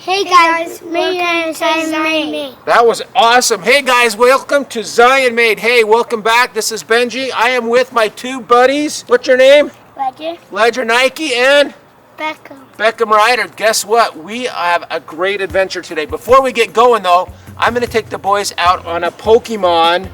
Hey guys, my name is Zion. That was awesome. Hey guys, welcome to Zion Made. Hey, welcome back. This is Benji. I am with my two buddies. What's your name? LEDGER. LEDGER Nike and Beckham. Ryder. Guess what? We have a great adventure today. Before we get going though, I'm going to take the boys out on a Pokemon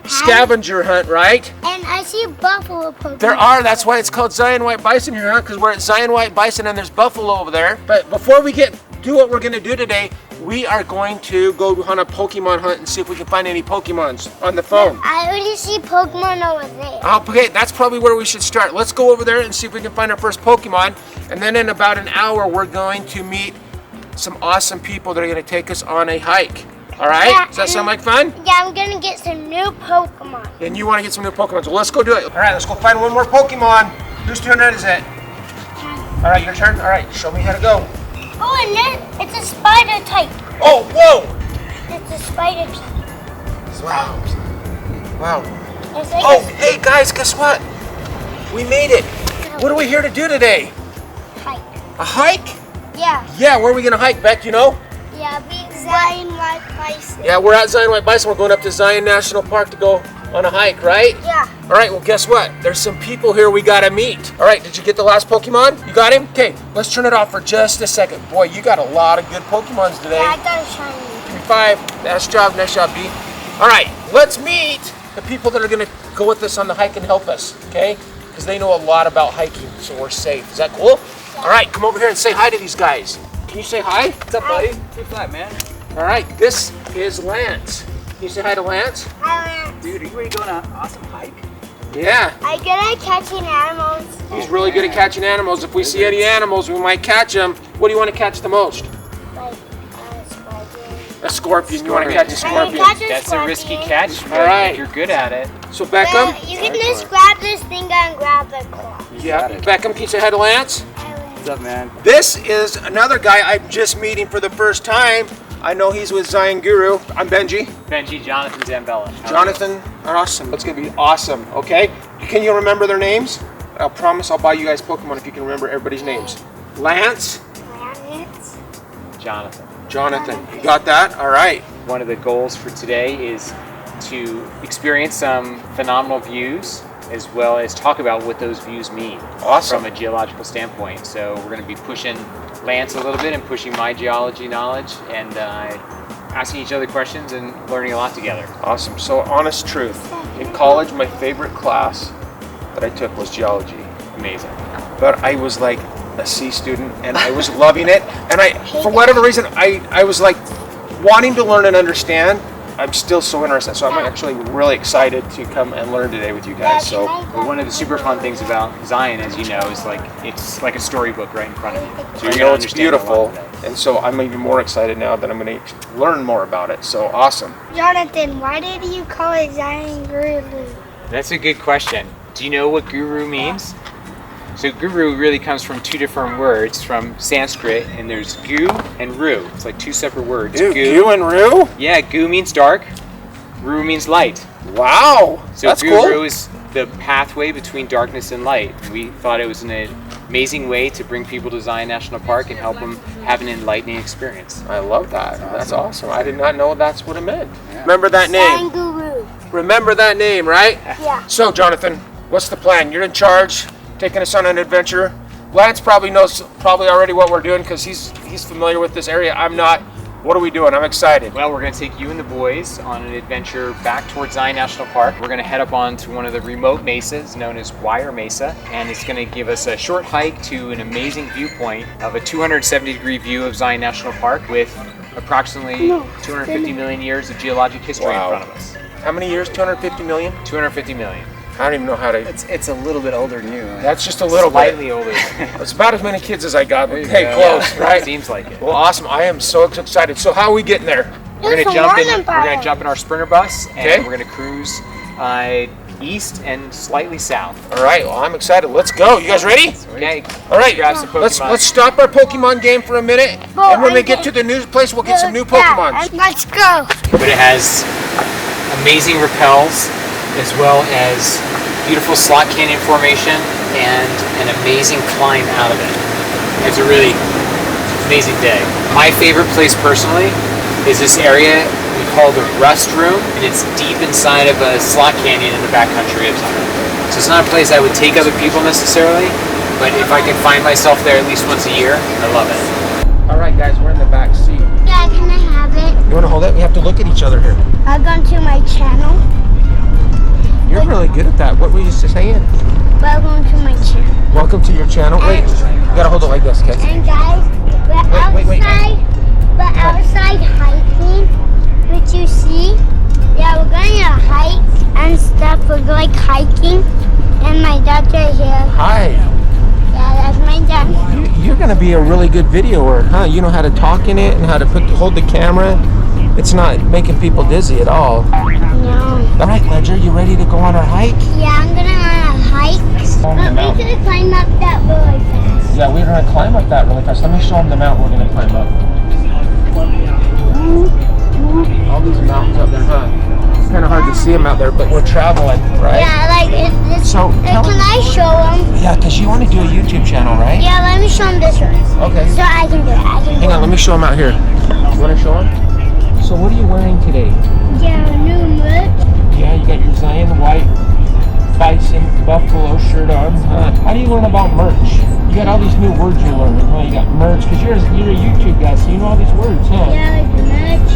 scavenger hunt, right? And I see buffalo Pokemon. There are. That's why it's called Zion White Bison here, huh? Because we're at Zion White Bison and there's buffalo over there. But before we do what we're going to do today, we are going to go on a Pokemon hunt and see if we can find any Pokemons on the phone. I already see Pokemon over there. Okay, that's probably where we should start. Let's go over there and see if we can find our first Pokemon. And then in about an hour, we're going to meet some awesome people that are going to take us on a hike. All right? Yeah, does that sound like fun? Yeah, I'm going to get some new Pokemon. And you want to get some new Pokemon, so let's go do it. All right, let's go find one more Pokemon. Whose turn is it? All right, your turn? All right, show me how to go. Oh, and then it's a spider type. Oh, whoa! It's a spider type. Wow. Wow. It's like Oh, hey guys, guess what? We made it. What are we here to do today? hike. A hike? Yeah. Yeah, where are we going to hike, Beck, you know? Yeah, big Zion White Bison. Yeah, we're at Zion White Bison. We're going up to Zion National Park to go on a hike, right? Yeah. All right, well, guess what? There's some people here we got to meet. All right, did you get the last Pokemon? You got him? Okay, let's turn it off for just a second. Boy, you got a lot of good Pokemons today. Yeah, I got a shiny. Give me 5. Nice job, B. All right, let's meet the people that are going to go with us on the hike and help us, okay? Because they know a lot about hiking, so we're safe. Is that cool? Yeah. All right, come over here and say hi to these guys. Can you say hi? What's up, buddy? Good flat, man. All right, this is Lance. Can you say hi to Lance? Dude, are you ready to go on an awesome hike? Yeah. I'm good at catching animals. He's really good at catching animals. If we see any animals, we might catch them. What do you want to catch the most? Like scorpion. A scorpion. You want to catch a scorpion? That's a risky catch. All right. If you're good at it. So Beckham? You can just grab this thing and grab the claw. Yeah. Beckham, can you say hi to Lance? What's up, man? This is another guy I'm just meeting for the first time. I know he's with ZionGuru. I'm Benji. Benji, Jonathan, Zambella. Jonathan, awesome. It's gonna be awesome, okay? Can you remember their names? I'll promise I'll buy you guys Pokemon if you can remember everybody's names. Lance. Jonathan. You got that? All right. One of the goals for today is to experience some phenomenal views as well as talk about what those views mean Awesome. from a geological standpoint. So we're going to be pushing Lance a little bit and pushing my geology knowledge and asking each other questions and learning a lot together. Awesome. So honest truth, in college my favorite class that I took was geology. Amazing. But I was like a C student and I was loving it. And for whatever reason, I was like wanting to learn and understand. I'm still so interested, so I'm actually really excited to come and learn today with you guys. So, but one of the super fun things about Zion, as you know, is it's like a storybook right in front of you. So I know it's beautiful, and so I'm even more excited now that I'm going to learn more about it. So awesome. Jonathan, why did you call it ZionGuru? That's a good question. Do you know what guru means? So guru really comes from two different words from Sanskrit, and there's gu and ru. It's like two separate words. Gu and ru? Yeah, gu means dark, ru means light. Wow, so that's guru cool. is the pathway between darkness and light. We thought it was an amazing way to bring people to Zion National Park and help them have an enlightening experience. I love that. That's awesome. I did not know that's what it meant. Yeah. Remember that name. ZionGuru. Remember that name, right? Yeah. So Jonathan, what's the plan? You're in charge, taking us on an adventure. Lance probably knows already what we're doing because he's familiar with this area. I'm not. What are we doing? I'm excited. Well, we're going to take you and the boys on an adventure back towards Zion National Park. We're going to head up onto one of the remote mesas known as Wire Mesa, and it's going to give us a short hike to an amazing viewpoint of a 270-degree view of Zion National Park with approximately 250 million years of geologic history in front of us. How many years? 250 million? 250 million. I don't even know how to. It's a little bit older than you. That's just a little slightly bit. older. It's about as many kids as I got. But hey, go. close, right? Seems like it. Well, awesome. I am so excited. So how are we getting there? We're gonna jump in our sprinter bus, and Okay. we're gonna cruise east and slightly south. All right. Well, I'm excited. Let's go. You guys ready? Okay. All right. Grab some Pokemon. Let's stop our Pokemon game for a minute, and when we get to the new place, we'll get some new Pokemon. Let's go. But it has amazing repels, as well as beautiful slot canyon formation and an amazing climb out of it. It's a really amazing day. My favorite place personally is this area we call the Rust Room, and it's deep inside of a slot canyon in the backcountry of Zion. So it's not a place I would take other people necessarily, but if I can find myself there at least once a year, I love it. All right, guys, we're in the back seat. Dad, can I have it? You want to hold it? We have to look at each other here. I've gone to my channel. You're really good at that. What were you saying? Welcome to my channel. Welcome to your channel. Wait, you gotta hold it like this, okay? And guys, we're outside hiking, which you see. Yeah, we're going to hike and stuff. We're like hiking, and my dad's right here. Hi. Yeah, that's my dad. You're gonna be a really good videoer, huh? You know how to talk in it and how to hold the camera. It's not making people dizzy at all. No. All right, Ledger, you ready to go on our hike? Yeah, I'm gonna on a hike. But we could climb up that really fast. Yeah, we're gonna climb up that really fast. Let me show them the mountain we're gonna climb up. All these mountains up there, huh? It's kind of hard to see them out there, but we're traveling, right? Yeah, like it's. So, can I show them? Yeah, because you want to do a YouTube channel, right? Yeah, let me show them this one. Okay. So I can do it. Hang on, let me show them out here. You want to show them? So what are you wearing today? Yeah, new merch. Yeah, you got your Zion white bison buffalo shirt on. How do you learn about merch? You got all these new words you're learning, huh? You got merch, because you're a YouTube guy, so you know all these words, huh? Yeah, like the merch.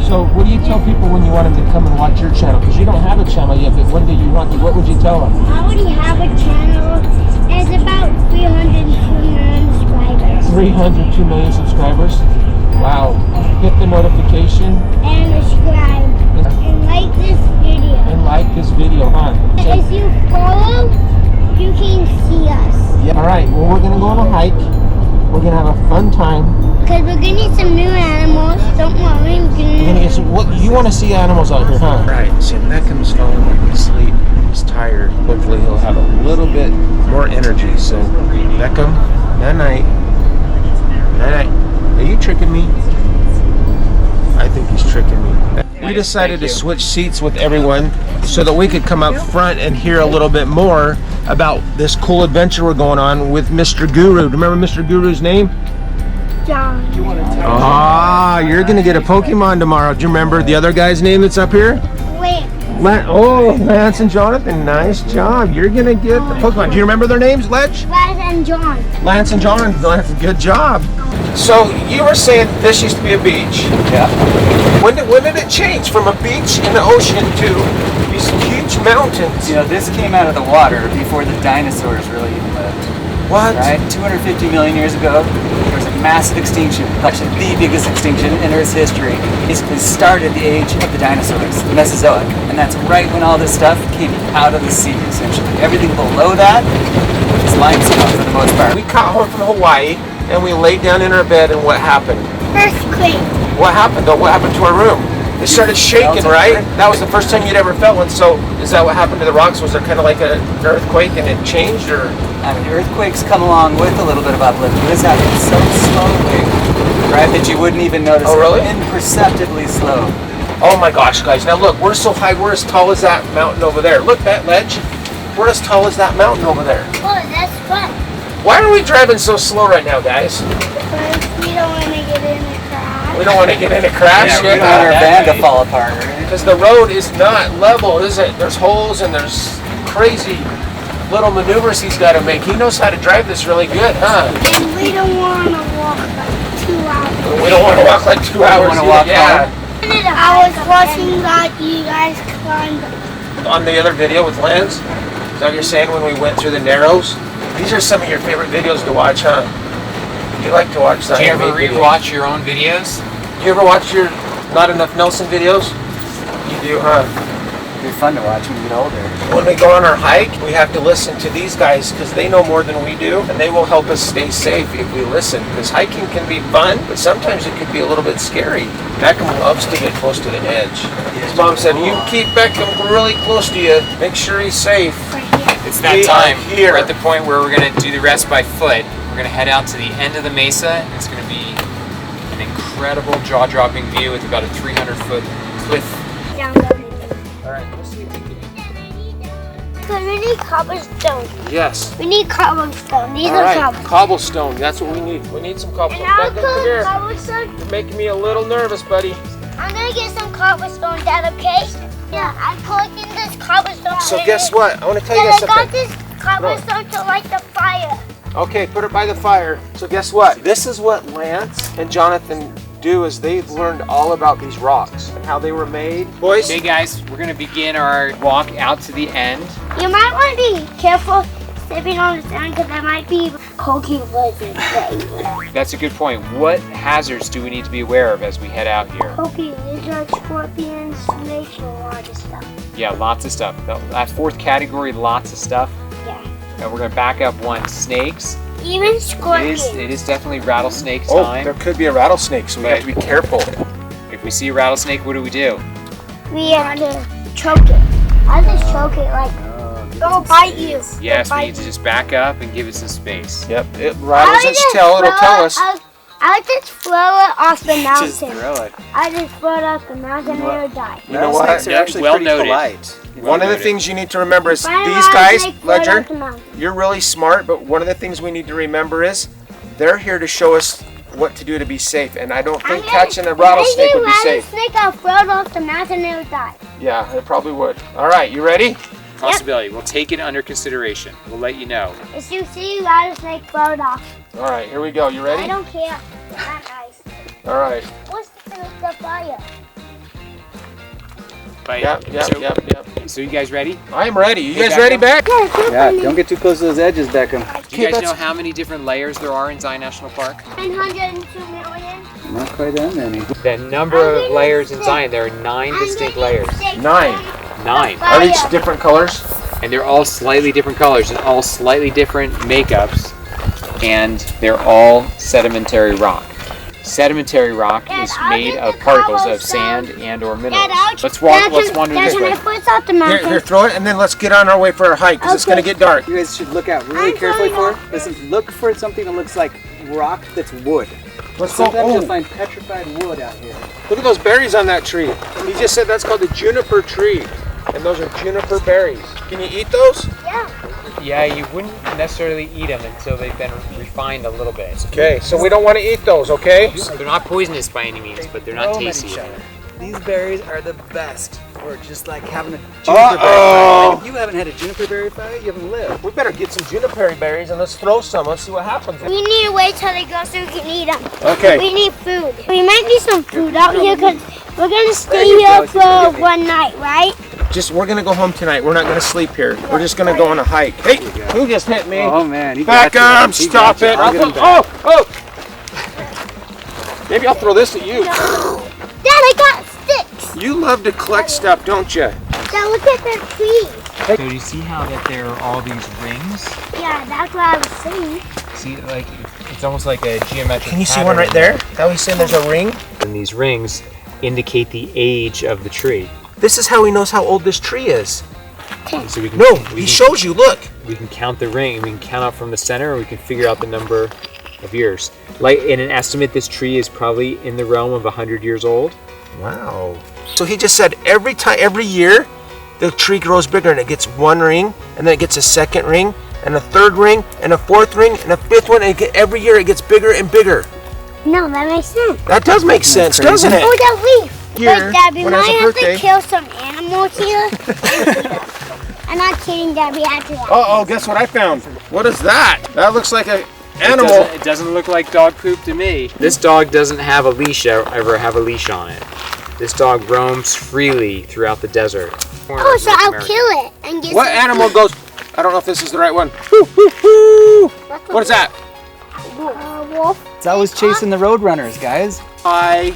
So what do you tell people when you want them to come and watch your channel? Because you don't have a channel yet, but when do you want to? What would you tell them? I already have a channel. It's about 302 million subscribers. 302 million subscribers? Wow. Hit the notification. And subscribe. And like this video. And like this video, huh? If you follow, you can see us. Yeah. All right, well, we're going to go on a hike. We're going to have a fun time. Because we're going to get some new animals. Don't worry. We're going to get some, you want to see animals out here, huh? Right, so Beckham's falling asleep. He's tired. Hopefully he'll have a little bit more energy. So, Beckham, night-night. Night-night. Are you tricking me? I think he's tricking me. We decided to switch seats with everyone so that we could come up front and hear a little bit more about this cool adventure we're going on with Mr. Guru. Remember Mr. Guru's name? John. Ah, you're going to get a Pokemon tomorrow. Do you remember the other guy's name that's up here? Wait. Lance and Jonathan. Nice job. You're going to get the Pokemon. Do you remember their names, Ledge? Lance and John. Lance and John. Good job. So you were saying this used to be a beach. Yeah. When did it change from a beach in the ocean to these huge mountains? You know, this came out of the water before the dinosaurs really even lived. What? Right? 250 million years ago, there was a massive extinction, actually the biggest extinction in Earth's history. Basically started the age of the dinosaurs, the Mesozoic. And that's right when all this stuff came out of the sea, essentially. Everything below that is limestone for the most part. We caught home from Hawaii and we laid down in our bed, and what happened? Earthquake. What happened though? What happened to our room? It started shaking, right? That was the first time you'd ever felt one. So is that what happened to the rocks? Was there kind of like an earthquake and it changed, or? I mean, earthquakes come along with a little bit of uplift, but this happened so slowly, right, that you wouldn't even notice. Oh, really? Imperceptibly slow. Oh my gosh, guys. Now look, we're so high, we're as tall as that mountain over there. Look, that ledge. We're as tall as that mountain over there. Oh, that's fun. Why are we driving so slow right now, guys? Because we don't want to get in a crash. We don't want to get in a crash. Yeah, we don't want our van to fall apart. Because the road is not level, is it? There's holes and there's crazy little maneuvers he's got to make. He knows how to drive this really good, huh? And we don't want to walk like 2 hours. We don't want to walk like 2 hours. wanna walk yeah. I was watching that you guys climbed. On the other video with Lance, is that what you're saying when we went through the Narrows? These are some of your favorite videos to watch, huh? You like to watch that. Do you ever rewatch your own videos? Do you ever watch your Not Enough Nelson videos? You do, huh? It'd be fun to watch when we get older. When we go on our hike, we have to listen to these guys because they know more than we do, and they will help us stay safe if we listen. Because hiking can be fun, but sometimes it could be a little bit scary. Beckham loves to get close to the edge. His mom said, you keep Beckham really close to you, make sure he's safe. It's that We time. are here. We're at the point where we're going to do the rest by foot. We're going to head out to the end of the mesa, and it's going to be an incredible jaw-dropping view with about a 300-foot cliff. Down the All right, let's see if we can. Uncle, we need cobblestone. Yes. We need cobblestone. These All are right, cobblestone. cobblestone. That's what we need. We need some cobblestone. And Beckham, come here. cobblestone. You're making me a little nervous, buddy. I'm gonna get some cobblestone, Dad, okay? Yeah, I'm collecting this cobblestone. So guess what? I want to tell you And guys I got something. this cobblestone to light the fire. Okay, put it by the fire. So guess what? This is what Lance and Jonathan do, is they've learned all about these rocks and how they were made. Boys, Okay guys, we're gonna begin our walk out to the end. You might want to be careful stepping on the sand because there might be coking lizards. That's a good point. What hazards do we need to be aware of as we head out here? Coking lizards, scorpions, snakes, and a lot of stuff. Yeah, lots of stuff. That fourth category, lots of stuff. Yeah. And we're gonna back up one. Snakes. Even scorpions. It is definitely rattlesnake oh, time. there could be a rattlesnake, so we have to be careful. If we see a rattlesnake, what do we do? We have to choke it. I just choke it like, it'll bite you. Yes, we need to just back up and give it some space. Yep, it rattles its tail, it'll tell us. I'll just throw it off the mountain. Just throw it. I just throw it off the mountain and it'll die. You know what? Rattlesnakes are actually Well pretty noted. polite. One of the things you need to remember is Why these don't I guys, take float Ledger, off the mountain? you're really smart, but one of the things we need to remember is they're here to show us what to do to be safe, and I don't think catching a rattlesnake would be safe. Rattlesnake, I'll throw it off the mountain and it'll die. Yeah, it probably would. All right, you ready? Possibility. We'll take it under consideration. We'll let you know. If you see a rattlesnake, throw it off. All right, here we go. You I ready? don't care. It's not nice. All right. What's the fire? Yep. So you guys ready? I'm ready. You Hey, guys ready, Beck? Yeah, don't get too close to those edges, Beckham. Do you guys that's- know how many different layers there are in Zion National Park? 902 million. Not quite that many. The number of layers in Zion, there are 9 distinct layers. 9. 9. Are each different colors? And they're all slightly different colors and all slightly different makeups. And they're all sedimentary rock. Sedimentary rock Dad, is I'll made get of the particles of cobblestone. sand and or minerals. Dad, Let's wander this way. Push out the mountain. Here, throw it, and then let's get on our way for our hike, because it's Okay. going to get dark. You guys should look out really I'm carefully going for. Listen, look for something that looks like rock that's wood. Let's go. Sometimes you'll Oh, find petrified wood out here. look at those berries on that tree. He just said that's called the juniper tree, and those are juniper berries. Can you eat those? Yeah. Yeah, you wouldn't necessarily eat them until they've been refined a little bit. Okay, so we don't want to eat those, okay? They're not poisonous by any means, but they're not Throw 'em at tasty. each other. These berries are the best for just like having a juniper berry Uh-oh. fight. If you haven't had a juniper berry fight, you haven't lived. We better get some juniper berries and let's throw some. Let's see what happens. We need to wait till they go so we can eat them. Okay. We need food. We might need some food out here because we're going to stay There you here go. for one night, right? We're going to go home tonight. We're not going to sleep here. We're just going to go on a hike. Hey, who just hit me? Oh man, he Back got you. up! He Stop got you. it! I'll get him back. Oh! Maybe I'll throw this at you. Dad, I got sticks. You love to collect stuff, don't you? Dad, look at the tree. So do you see how that there are all these rings? Yeah, that's what I was saying. See, like it's almost like a geometric. Can you see one right there? How he's saying there's a ring? And these rings indicate the age of the tree. This is how he knows how old this tree is. So we can, No, we he can, shows you. Look. we can count the ring, and we can count out from the center, and we can figure out the number of years. Like in an estimate, this tree is probably in the realm of 100 years old. Wow. So he just said every year, the tree grows bigger and it gets one ring, and then it gets a second ring, and a third ring, and a fourth ring, and a fifth one, and every year it gets bigger and bigger. No, that makes sense. That does make sense, crazy. doesn't it? Oh, that leaf. Here, But Dad, we when it has might a have birthday. to kill some animals here. I'm not kidding, Dad. We have to. Uh-oh, guess what I found? What is that? That looks like an animal. It doesn't look like dog poop to me. This dog doesn't have a leash, ever have a leash on it. This dog roams freely throughout the desert. Oh, so I'll kill it and get What some animal food. goes? I don't know if this is the right one. Woo, woo, woo. What is that? Wolf. It's always chasing the roadrunners, guys. Dad?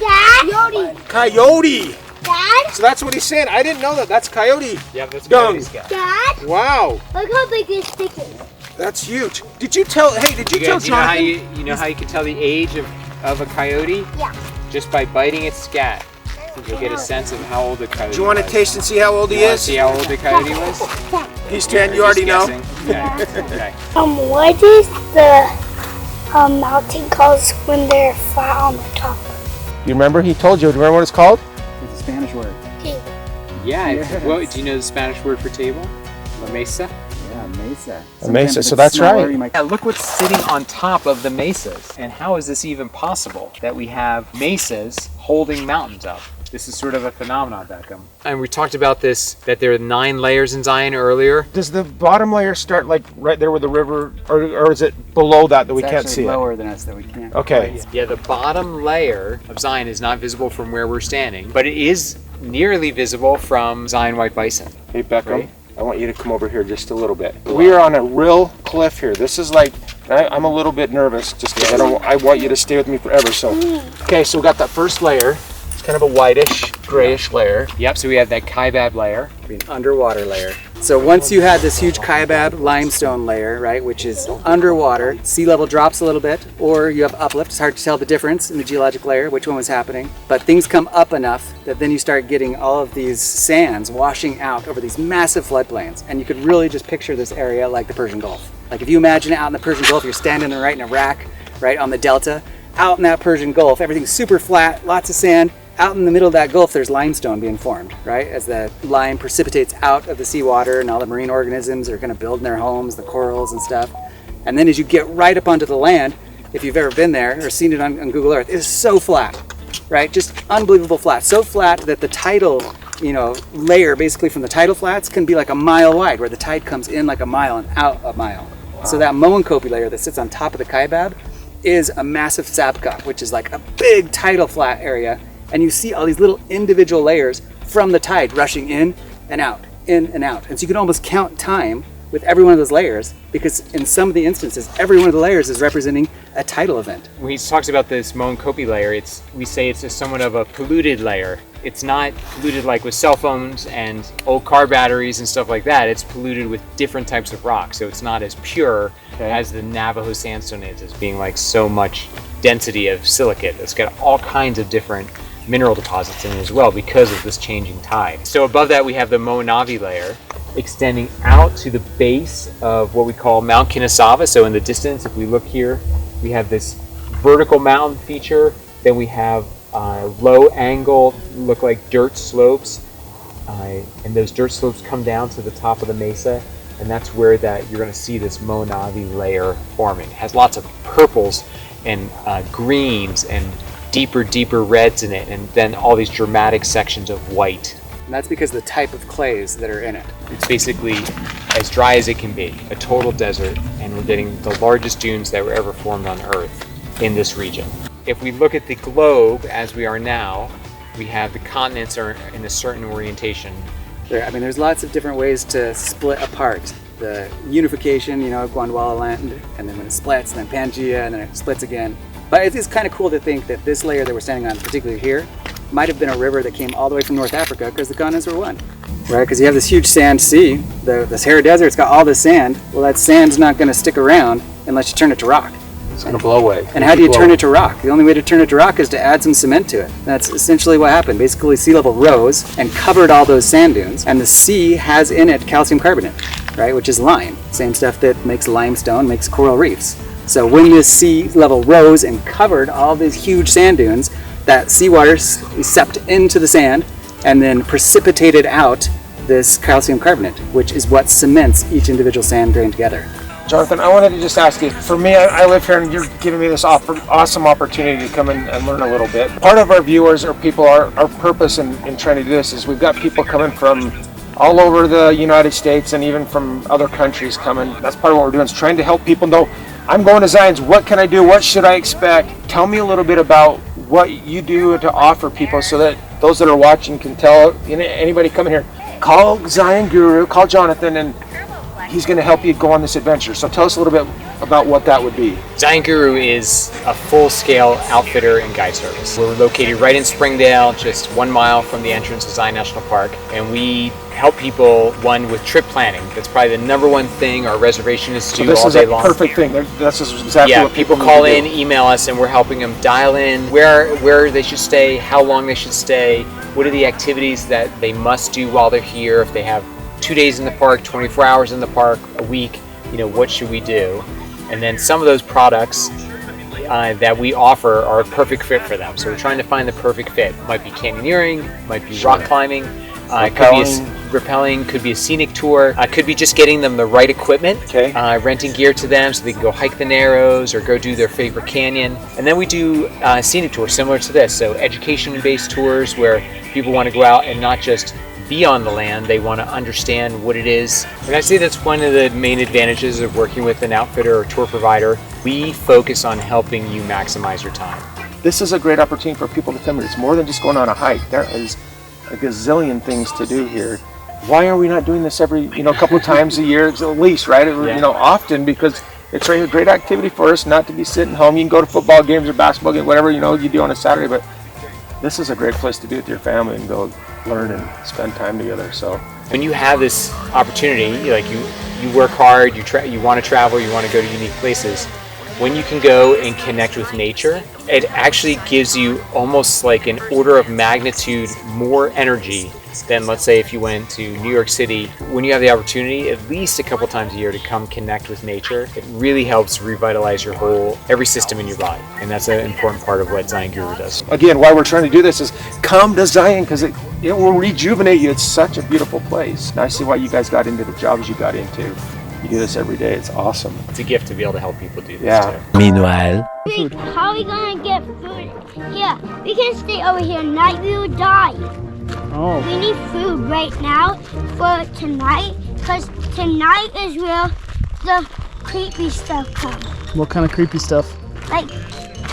Coyote. Dad? So that's what he's saying. I didn't know that. That's coyote. Yeah, that's Dung. what guy. Dad? Wow. Look how big this stick is. That's huge. Did you tell? Hey, did you You tell guys, you Jonathan? know how you can tell the age of a coyote? Yeah. Just by biting its scat. You'll get a sense of how old the coyote Do you want to was. taste and see how old he You wanna is? see how old the coyote was? He's 10. You already know. Yeah. Okay. What is the mountain called when they're flat on the top? You remember? He told you. Do you remember what it's called? It's a Spanish word. Yeah. Well, do you know the Spanish word for table? A mesa? Yeah, mesa. A mesa, Sometimes so it's that's smaller, right. you might- Yeah, look what's sitting on top of the mesas. And how is this even possible that we have mesas holding mountains up? This is sort of a phenomenon, Beckham. And we talked about this, that there are 9 layers in Zion earlier. Does the bottom layer start like right there with the river, or is it below that we It's can't actually see lower than us that we can't. Okay. Yeah, the bottom layer of Zion is not visible from where we're standing, but it is nearly visible from Zion White Bison. it? Hey Beckham, Right. I want you to come over here just a little bit. We are on a real cliff here. This is like, I'm a little bit nervous just because I want you to stay with me forever. So, okay, so we got that first layer. It's kind of a whitish, grayish layer. Yep, so we have that kaibab layer. An underwater layer. So once you had this huge kaibab limestone layer, right, which is underwater, sea level drops a little bit, or you have uplift. It's hard to tell the difference in the geologic layer, which one was happening. But things come up enough that then you start getting all of these sands washing out over these massive floodplains. And you could really just picture this area like the Persian Gulf. Like if you imagine out in the Persian Gulf, you're standing right in Iraq, right on the delta, out in that Persian Gulf, everything's super flat, lots of sand. Out in the middle of that gulf, there's limestone being formed, right? As the lime precipitates out of the seawater and all the marine organisms are going to build in their homes, the corals and stuff. And then as you get right up onto the land, if you've ever been there or seen it on Google Earth, it's so flat, right? Just unbelievable flat. So flat that the tidal, layer basically from the tidal flats can be like a mile wide, where the tide comes in like a mile and out a mile. So that Moenkopi layer that sits on top of the kaibab is a massive sabkop, which is like a big tidal flat area. And you see all these little individual layers from the tide rushing in and out, in and out. And so you can almost count time with every one of those layers, because in some of the instances, every one of the layers is representing a tidal event. When he talks about this Moenkopi layer, we say it's somewhat of a polluted layer. It's not polluted like with cell phones and old car batteries and stuff like that. It's polluted with different types of rock. So it's not as pure as the Navajo sandstone is, as being like so much density of silicate. It's got all kinds of different mineral deposits in it as well because of this changing tide. So above that we have the Moenavi layer extending out to the base of what we call Mount Kinasava. So in the distance, if we look here, we have this vertical mountain feature, then we have low angle, look like dirt slopes, and those dirt slopes come down to the top of the mesa, and that's where you're going to see this Moenavi layer forming. It has lots of purples and greens and deeper reds in it, and then all these dramatic sections of white. And that's because of the type of clays that are in it. It's basically as dry as it can be, a total desert, and we're getting the largest dunes that were ever formed on Earth in this region. If we look at the globe as we are now, we have the continents are in a certain orientation. There's lots of different ways to split apart. The unification, Gondwana land, and then when it splits, and then Pangaea, and then it splits again. But it is kind of cool to think that this layer that we're standing on, particularly here, might have been a river that came all the way from North Africa because the continents were one, right? Because you have this huge sand sea, the Sahara Desert, it's got all this sand. Well, that sand's not going to stick around unless you turn it to rock. It's going to blow away. And how do you turn it to rock? The only way to turn it to rock is to add some cement to it. That's essentially what happened. Basically, sea level rose and covered all those sand dunes, and the sea has in it calcium carbonate, right, which is lime. Same stuff that makes limestone, makes coral reefs. So when this sea level rose and covered all these huge sand dunes, that seawater seeped into the sand and then precipitated out this calcium carbonate, which is what cements each individual sand grain together. Jonathan, I wanted to just ask you, for me, I live here and you're giving me this awesome opportunity to come in and learn a little bit. Part of our viewers or people, our purpose in trying to do this is we've got people coming from all over the United States and even from other countries coming. That's part of what we're doing, is trying to help people know, I'm going to Zion's, what can I do, what should I expect? Tell me a little bit about what you do to offer people so that those that are watching can tell anybody coming here, call ZionGuru, call Jonathan, and he's going to help you go on this adventure. So tell us a little bit about what that would be. ZionGuru is a full-scale outfitter and guide service. We're located right in Springdale, just 1 mile from the entrance of Zion National Park, and we help people, one, with trip planning. That's probably the #1 thing our reservationists do all day long. This is a perfect thing. This is exactly what people call in, email us, and we're helping them dial in where they should stay, how long they should stay, what are the activities that they must do while they're here. If they have 2 days in the park, 24 hours in the park, a week, what should we do? And then some of those products that we offer are a perfect fit for them. So we're trying to find the perfect fit. It might be canyoneering, might be rock climbing, it could be rappelling, could be a scenic tour, could be just getting them the right equipment, Okay. Renting gear to them so they can go hike the Narrows or go do their favorite canyon. And then we do scenic tours similar to this, so education-based tours where people want to go out and not just be on the land, they want to understand what it is. And I say that's one of the main advantages of working with an outfitter or tour provider. We focus on helping you maximize your time. This is a great opportunity for people to come here. It's more than just going on a hike. There is a gazillion things to do here. Why are we not doing this every, a couple of times a year at least, right? Often, because it's a great activity for us not to be sitting home. You can go to football games or basketball games, whatever, you do on a Saturday, but this is a great place to be with your family and go learn and spend time together. So when you have this opportunity, like you work hard, you want to travel, you want to go to unique places, when you can go and connect with nature, it actually gives you almost like an order of magnitude more energy than, let's say, if you went to New York City. When you have the opportunity at least a couple times a year to come connect with nature, it really helps revitalize every system in your body. And that's an important part of what ZionGuru does. again, why we're trying to do this is come to Zion, because it will rejuvenate you. It's such a beautiful place. And I see why you guys got into the jobs you got into. You do this every day. It's awesome. It's a gift to be able to help people do this Yeah. too. Meanwhile, How are we gonna get food? Here, we can stay over here. Night we will die. Oh, We need food right now for tonight, because tonight is where the creepy stuff comes. what kind of creepy stuff? Like,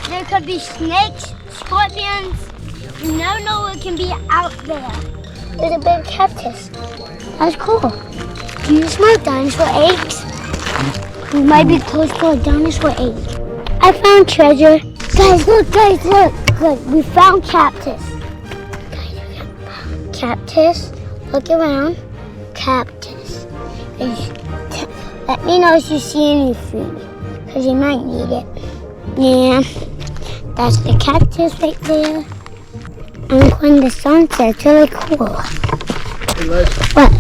there could be snakes, scorpions. You never know what can be out there. There's a big cactus. That's cool. Do you smell dinosaur eggs? We might be close to a dinosaur egg. I found treasure. Guys, look, Good, we found cactus. Cactus, look around. Cactus. Let me know if you see any food, because you might need it. Yeah, that's the cactus right there. I'm going to sunset. It's really cool. Hey, Ledge, What?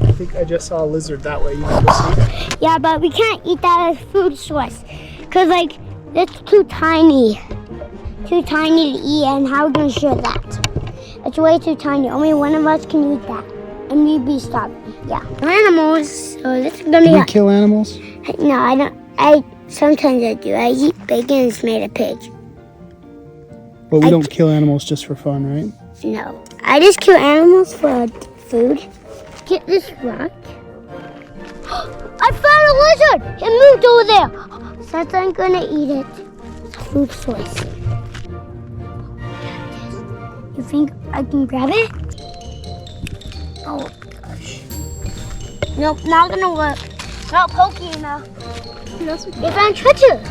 I think I just saw a lizard that way. You want to go see? Yeah, but we can't eat that as food source, because, it's too tiny. Too tiny to eat, and how are we going to share that? It's way too tiny. Only one of us can eat that, and we'd be starving. Yeah. Animals, so this is going Do to you kill animals? No, I don't. Sometimes I do. I eat bacon it's made of pig. But we don't kill animals just for fun, right? No. I just kill animals for food. Get this rock. I found a lizard! It moved over there. So I'm gonna eat it. It's a food source. You think I can grab it? Oh gosh. Nope, not gonna work. Not pokey enough. We found treasure.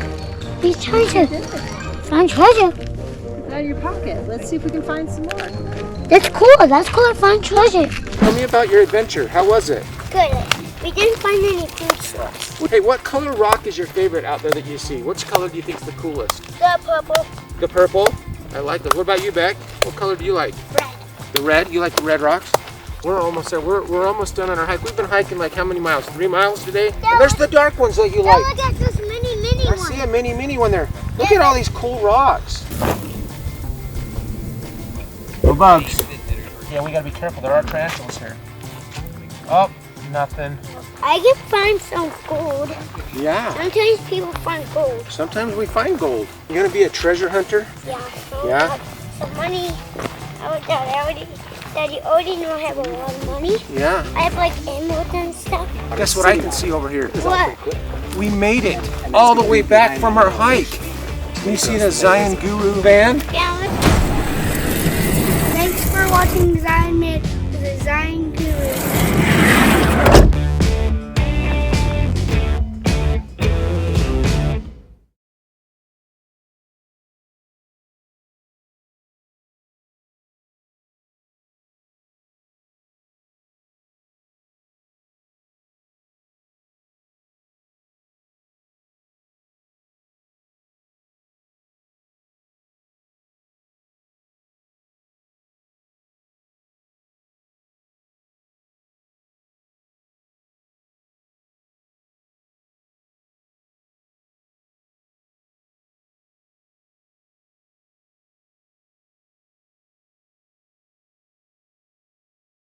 We treasure. Found treasure. Out of your pocket. Let's see if we can find some more. That's cool. That's cool. I found treasure. Tell me about your adventure. How was it? Good. We didn't find any food source. Hey, what color rock is your favorite out there that you see? Which color do you think is the coolest? The purple. The purple? I like that. What about you, Beck? What color do you like? Red. The red? You like the red rocks? We're almost there. We're almost done on our hike. We've been hiking like how many miles? 3 miles today? Yeah, And there's the dark ones that you like. Look at this mini I one. see a mini one there. Look at all these cool rocks. No bugs. Yeah, we gotta be careful. There are tarantulas here. Oh, nothing. I can find some gold. Yeah. Sometimes people find gold. Sometimes we find gold. You gonna be a treasure hunter? Yeah. So Yeah? I have some money. Daddy already know I have a lot of money. Yeah. I have like emeralds and stuff. Guess what I can see over here? What? We made it all the way back from our hike. Can you see the ZionGuru van? Yeah,